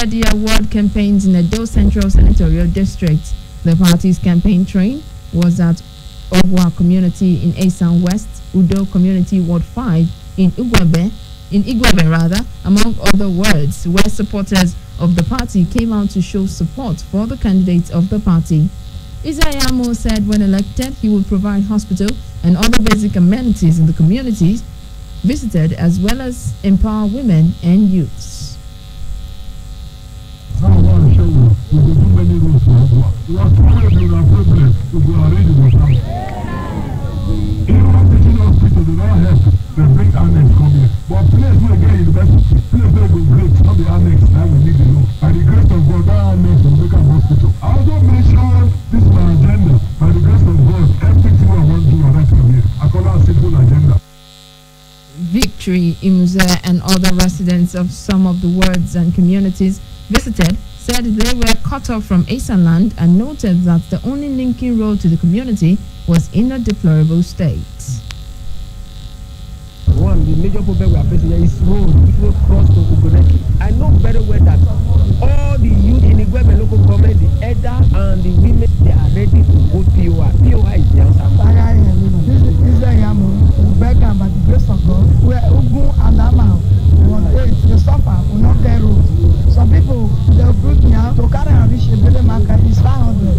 started the award campaigns in Edo Central Senatorial District. The party's campaign train was at Ogwa Community in Asan West, Udo Community Ward 5 in Igwebe rather, among other wards, where supporters of the party came out to show support for the candidates of the party. Isayamo said when elected, he would provide hospital and other basic amenities in the communities visited, as well as empower women and youths. Victory, Imuze, and other residents of some of the wards and communities visited said they were cut off from Asan land and noted that the only linking road to the community was in a deplorable state. One, the major problem we are facing here is road. If we cross to Ugoneki, I know very well that all the youth in the Igwebe local government, the elder and the women, they are ready to go POI. POI is the answer. This is Yamu, Beckham, by the grace of God, where Ugu and Ama was age, the suffer will not get road. Some people, they will put me out to carry and reach a building market is 500.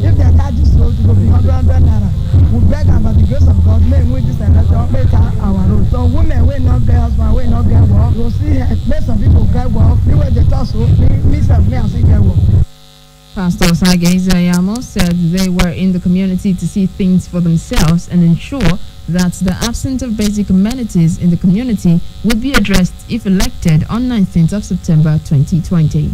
If they charge this road, it will be 100 naira. We beg by the grace of God, may we this election make our road. So women will not get husband, will not get work. We'll see, make some people get work. The way they talk so, me and see get work. Pastor Sage Isayamo said they were in the community to see things for themselves and ensure that the absence of basic amenities in the community would be addressed if elected on 19th of September 2020.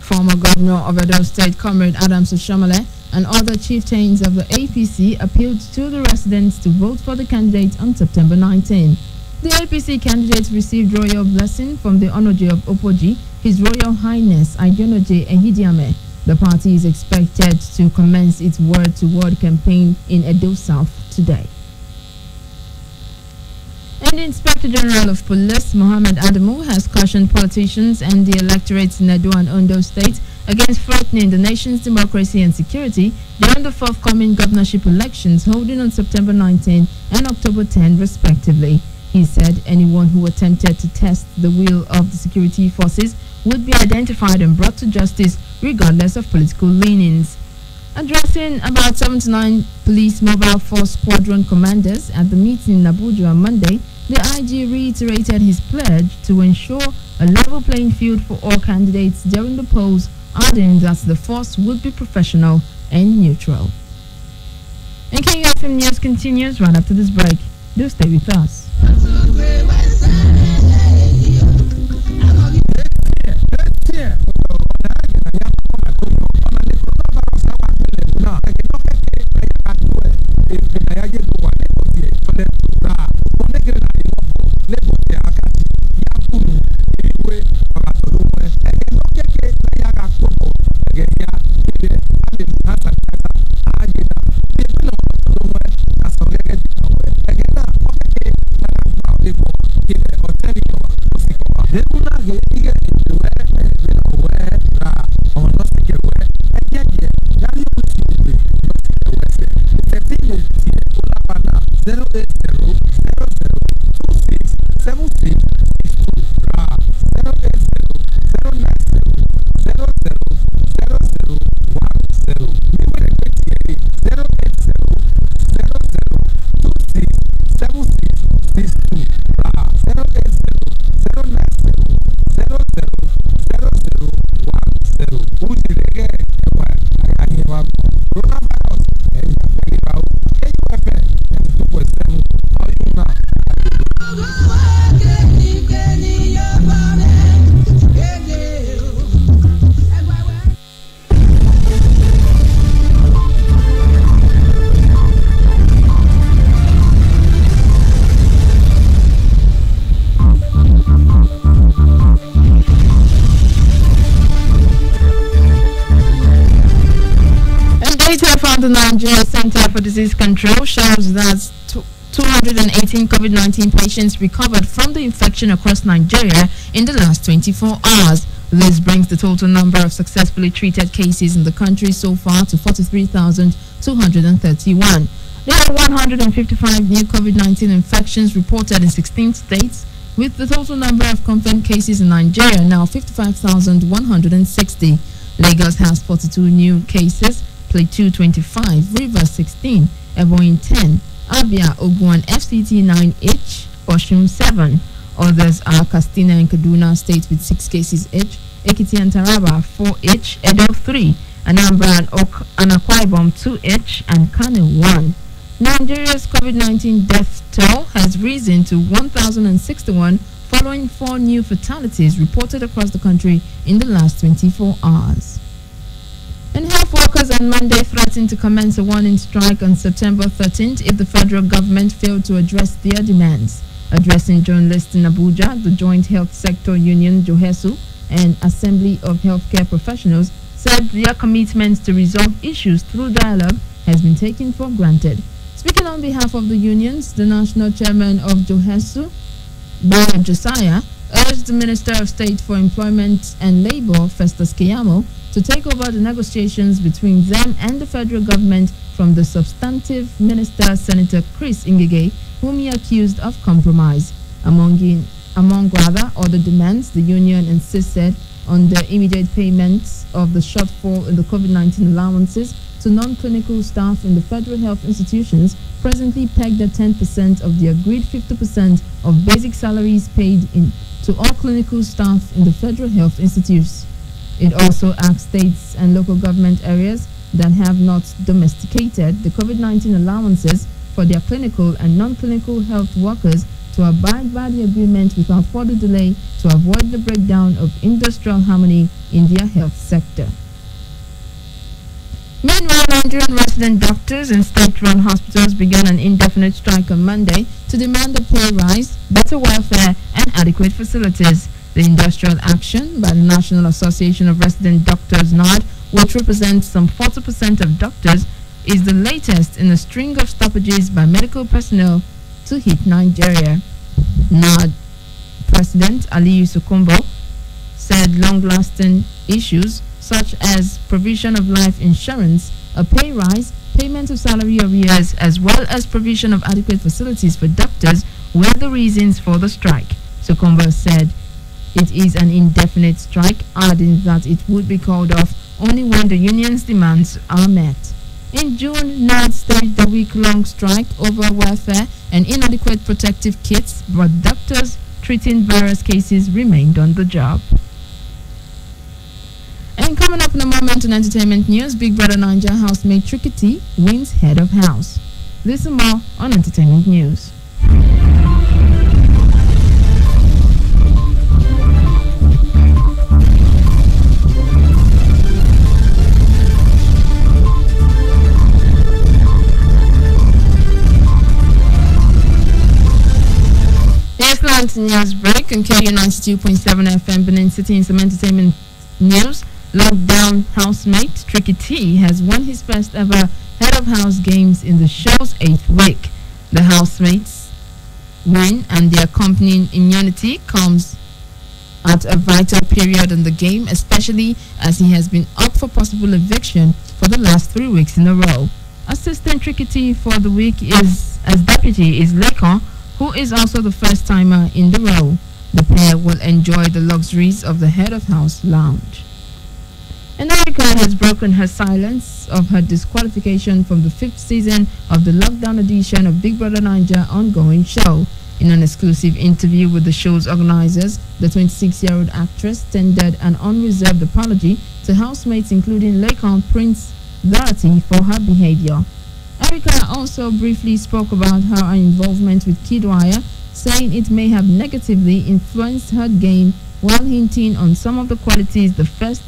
Former Governor of Edo State, Comrade Adams Oshiomhole, and other chieftains of the APC appealed to the residents to vote for the candidate on September 19. The APC candidate received royal blessing from the Onoje of Opoji, His Royal Highness Ayonoje Ehidiame. The party is expected to commence its word-to-word campaign in Edo South today. And the Inspector General of Police, Mohammed Adamu, has cautioned politicians and the electorates in Edo and Ondo State against threatening the nation's democracy and security during the forthcoming governorship elections holding on September 19 and October 10, respectively. He said anyone who attempted to test the will of the security forces would be identified and brought to justice regardless of political leanings. Addressing about 79 police mobile force squadron commanders at the meeting in Abuja on Monday, the IG reiterated his pledge to ensure a level playing field for all candidates during the polls, adding that the force would be professional and neutral. And KUFM News continues right after this break. Do stay with us. Now, the Nigeria Center for Disease Control shows that 218 COVID-19 patients recovered from the infection across Nigeria in the last 24 hours. This brings the total number of successfully treated cases in the country so far to 43,231. There are 155 new COVID-19 infections reported in 16 states, with the total number of confirmed cases in Nigeria now 55,160. Lagos has 42 new cases, Plateau 25, Rivers 16, Ebonyi 10, Abia, Ogun and FCT 9 each, Osun 7. Others are Katsina and Kaduna states with 6 cases each, Ekiti and Taraba 4 each, Edo 3, Anambra and Akwa Ibom 2 each, and Kano 1. Nigeria's COVID-19 death toll has risen to 1,061 following 4 new fatalities reported across the country in the last 24 hours. And health workers on Monday threatened to commence a warning strike on September 13th if the federal government failed to address their demands. Addressing journalists in Abuja, the Joint Health Sector Union, JOHESU, and Assembly of Healthcare Professionals said their commitment to resolve issues through dialogue has been taken for granted. Speaking on behalf of the unions, the national chairman of JOHESU, Bola Josiah, urged the Minister of State for Employment and Labor, Festus Keyamo, to take over the negotiations between them and the federal government from the substantive minister, Senator Chris Ngige, whom he accused of compromise. Among other demands, the union insisted on the immediate payments of the shortfall in the COVID-19 allowances to non-clinical staff in the federal health institutions, presently pegged at 10% of the agreed 50% of basic salaries paid to all clinical staff in the federal health institutes. It also asked states and local government areas that have not domesticated the COVID-19 allowances for their clinical and non-clinical health workers to abide by the agreement without further delay to avoid the breakdown of industrial harmony in their health sector. Meanwhile, Nigerian resident doctors in state-run hospitals began an indefinite strike on Monday to demand a pay rise, better welfare, and adequate facilities. The industrial action by the National Association of Resident Doctors, NARD, which represents some 40% of doctors, is the latest in a string of stoppages by medical personnel to hit Nigeria. NARD President Aliyu Sokombo said long-lasting issues such as provision of life insurance, a pay rise, payment of salary arrears, as well as provision of adequate facilities for doctors were the reasons for the strike. Sokombo said it is an indefinite strike, adding that it would be called off only when the union's demands are met. In June, NARD staged a week-long strike over welfare and inadequate protective kits, but doctors treating virus cases remained on the job. And coming up in a moment in entertainment news, Big Brother Naija housemate Tricky T wins head of house. This and more on entertainment news. News break on KU 92.7 FM Benin City. In some entertainment news, lockdown housemate Tricky T has won his first ever head of house games in the show's 8th week. The housemates win and the accompanying immunity comes at a vital period in the game, especially as he has been up for possible eviction for the last 3 weeks in a row. Assistant Tricky T for the week is Lekon, who is also the first-timer in the role. The pair will enjoy the luxuries of the head of house lounge. And Erica has broken her silence of her disqualification from the 5th season of the lockdown edition of Big Brother Naija ongoing show. In an exclusive interview with the show's organizers, the 26-year-old actress tendered an unreserved apology to housemates including Lekon Prince Dorothy for her behavior. Erica also briefly spoke about her involvement with Kidwaya, saying it may have negatively influenced her game while hinting on some of the qualities that first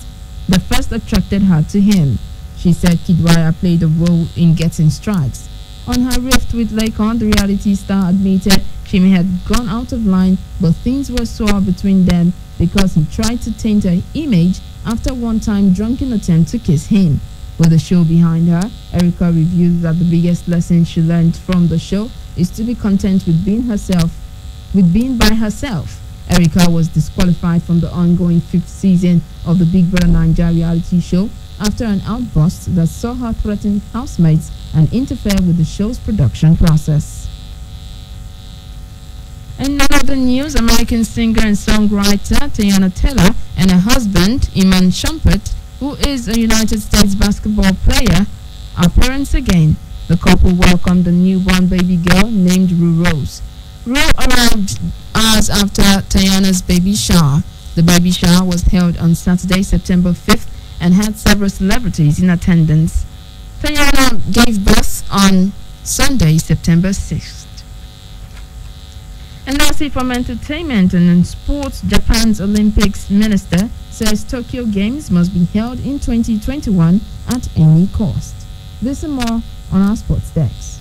attracted her to him. She said Kidwaya played a role in getting strikes. On her rift with Lekon, the reality star admitted she may have gone out of line, but things were sour between them because he tried to taint her image after one time drunken attempt to kiss him. With the show behind her, Erica reveals that the biggest lesson she learned from the show is to be content with being by herself. Erica was disqualified from the ongoing 5th season of the Big Brother Naija reality show after an outburst that saw her threaten housemates and interfere with the show's production process. In other news, American singer and songwriter Teyana Taylor and her husband, Iman Shumpert, who is a United States basketball player, are parents again. The couple welcomed a newborn baby girl named Rue Rose. Rue arrived hours after Teyana's baby shower. The baby shower was held on Saturday, September 5th, and had several celebrities in attendance. Teyana gave birth on Sunday, September 6th. And that's it from entertainment. And in sports, Japan's Olympics minister says Tokyo Games must be held in 2021 at any cost. This and more on our sports decks.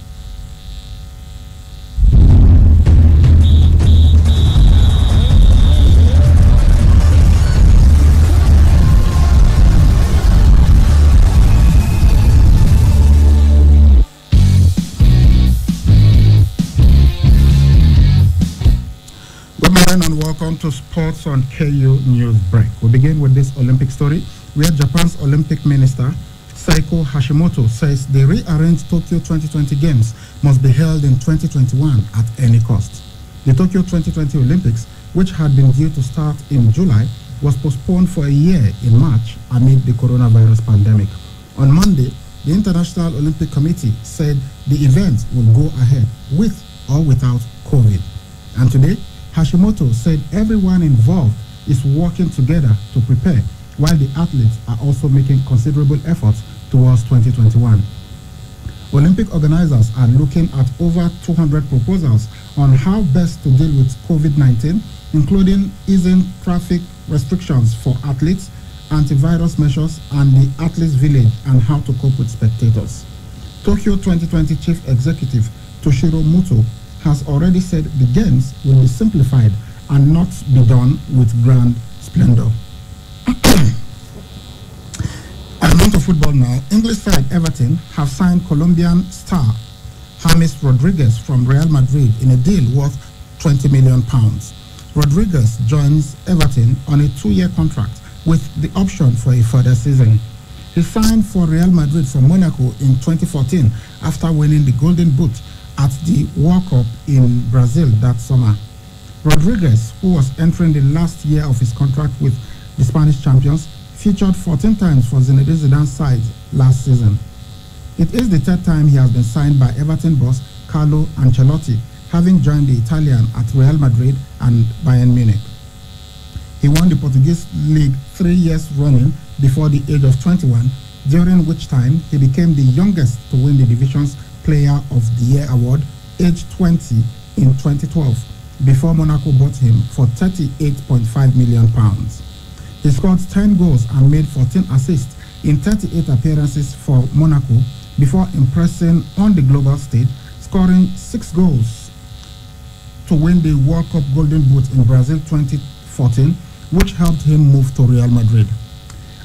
And welcome to Sports on KU News Break. We begin with this Olympic story where Japan's Olympic minister Saiko Hashimoto says the rearranged Tokyo 2020 Games must be held in 2021 at any cost. The Tokyo 2020 Olympics, which had been due to start in July, was postponed for a year in March amid the coronavirus pandemic. On Monday, the International Olympic Committee said the event will go ahead with or without COVID. And today, Hashimoto said everyone involved is working together to prepare, while the athletes are also making considerable efforts towards 2021. Olympic organizers are looking at over 200 proposals on how best to deal with COVID-19, including easing traffic restrictions for athletes, antivirus measures, and the athletes' village and how to cope with spectators. Tokyo 2020 Chief Executive Toshiro Muto has already said the games will be simplified and not be done with grand splendor. And on to football now. English side Everton have signed Colombian star James Rodriguez from Real Madrid in a deal worth £20 million. Rodriguez joins Everton on a 2-year contract with the option for a further season. He signed for Real Madrid from Monaco in 2014 after winning the Golden Boot at the World Cup in Brazil that summer. Rodriguez, who was entering the last year of his contract with the Spanish champions, featured 14 times for Zinedine Zidane's side last season. It is the 3rd time he has been signed by Everton boss Carlo Ancelotti, having joined the Italian at Real Madrid and Bayern Munich. He won the Portuguese league 3 years running before the age of 21, during which time he became the youngest to win the division's Player of the Year award, age 20 in 2012, before Monaco bought him for £38.5 million. He scored 10 goals and made 14 assists in 38 appearances for Monaco before impressing on the global stage, scoring 6 goals to win the World Cup Golden Boot in Brazil 2014, which helped him move to Real Madrid.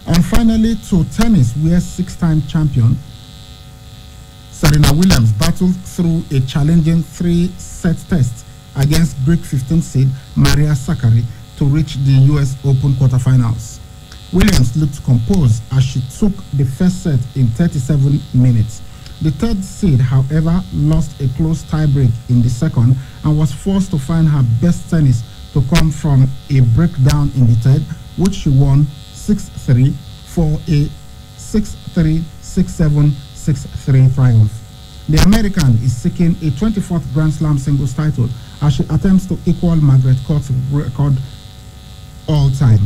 And finally, to tennis, where 6-time champion Serena Williams battled through a challenging 3-set test against Greek 15th seed Maria Sakkari to reach the US Open quarterfinals. Williams looked composed as she took the first set in 37 minutes. The 3rd seed, however, lost a close tiebreak in the second and was forced to find her best tennis to come from a breakdown in the 3rd, which she won 6-3 for a 6-3, 6-7, 6-3 triumph. The American is seeking a 24th Grand Slam singles title as she attempts to equal Margaret Court's record all-time.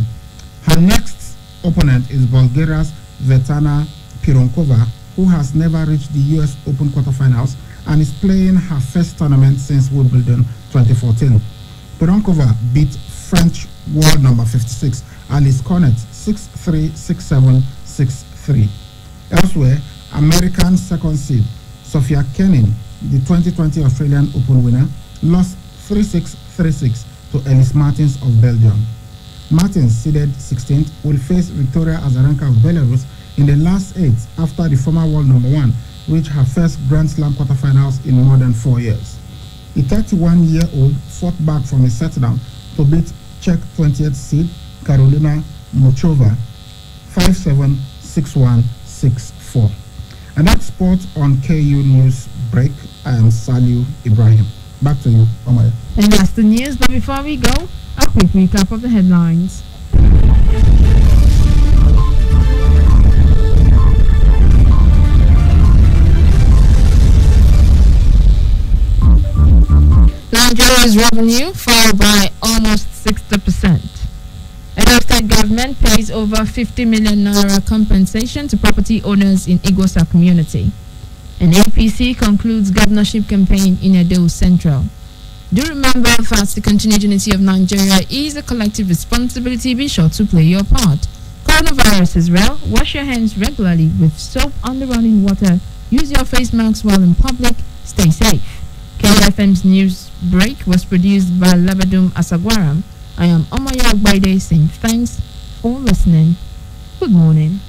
Her next opponent is Bulgaria's Svetlana Pironkova, who has never reached the US Open quarterfinals and is playing her first tournament since Wimbledon 2014. Pironkova beat French world number 56 Alice Cornet 6-3, 6-7, 6-3. Elsewhere, American second seed Sofia Kenin, the 2020 Australian Open winner, lost 3-6, 3-6 to Elise Martins of Belgium. Martins, seeded 16th, will face Victoria Azarenka of Belarus in the last 8 after the former world number 1 reached her first Grand Slam quarterfinals in more than 4 years. The 31-year-old fought back from a setdown to beat Czech 20th seed Karolina Muchova 5-7, 6-1, 6-4. And that's sport on KU News Break. I am Saliu Ibrahim. Back to you, Omar. And that's the news, but before we go, a quick recap of the headlines. Nigeria's revenue fell by almost 60%. Edo State government pays over 50 million naira compensation to property owners in Igbosa community. And APC concludes governorship campaign in Edo Central. Do remember that the continued unity of Nigeria is a collective responsibility. Be sure to play your part. Coronavirus as well. Wash your hands regularly with soap on the running water. Use your face masks while in public. Stay safe. KFM's news break was produced by Labadum Asagwaram. I am Omaya Ogbaide saying thanks for listening. Good morning.